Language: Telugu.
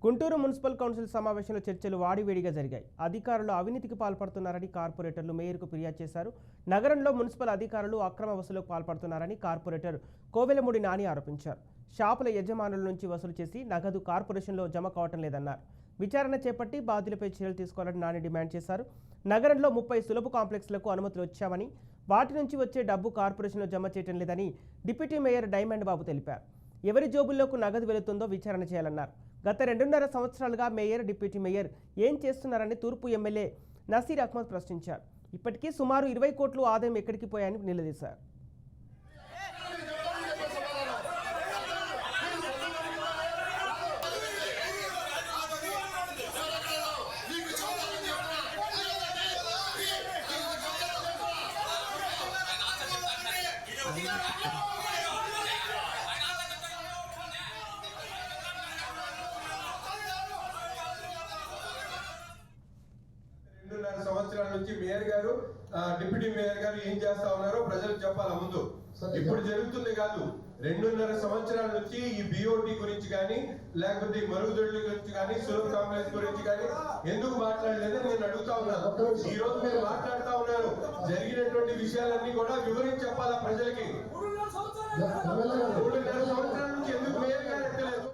గుంటూరు మున్సిపల్ కౌన్సిల్ సమావేశంలో చర్చలు వాడివేడిగా జరిగాయి. అధికారులు అవినీతికి పాల్పడుతున్నారని కార్పొరేటర్లు మేయర్కు ఫిర్యాదు చేశారు. నగరంలో మున్సిపల్ అధికారులు అక్రమ వసూలుకు పాల్పడుతున్నారని కార్పొరేటర్ కోవెలమూడి నాని ఆరోపించారు. షాపుల యజమానుల నుంచి వసూలు చేసి నగదు కార్పొరేషన్లో జమ కావటం లేదన్నారు. విచారణ చేపట్టి బాధ్యులపై చర్యలు తీసుకోవాలని నాని డిమాండ్ చేశారు. నగరంలో 30 సులభ కాంప్లెక్స్లకు అనుమతులు వచ్చామని, వాటి నుంచి వచ్చే డబ్బు కార్పొరేషన్లో జమ చేయడం లేదని డిప్యూటీ మేయర్ డైమండ్ బాబు తెలిపారు. ఎవరి జోబుల్లోకి నగదు వెళుతుందో విచారణ చేయాలన్నారు. గత 2.5 సంవత్సరాలుగా మేయర్, డిప్యూటీ మేయర్ ఏం చేస్తున్నారని తూర్పు ఎమ్మెల్యే నసీర్ అహ్మద్ ప్రశ్నించారు. ఇప్పటికీ సుమారు 20 కోట్లు ఆదాయం ఎక్కడికి పోయాయని నిలదీశారు. సంవత్సరాల నుంచి మేయర్ గారు, డిప్యూటీ మేయర్ గారు ఏం చేస్తా ఉన్నారో ప్రజలకు చెప్పాల. ముందు ఇప్పుడు జరుగుతుంది కాదు, 2.5 సంవత్సరాల నుంచి ఈ బిఓటి గురించి కానీ, లేకపోతే మరుగుదొడ్ల గురించి కానీ, సులభ కాంప్లెక్స్ గురించి కానీ ఎందుకు మాట్లాడలేదని నేను అడుగుతా ఉన్నాను. ఈ రోజు మీరు మాట్లాడుతా ఉన్నారు. జరిగినటువంటి విషయాలన్నీ కూడా వివరించి చెప్పాలా ప్రజలకి. 3.5 సంవత్సరాల నుంచి ఎందుకు మేయర్ గారు ఎక్కలేదు?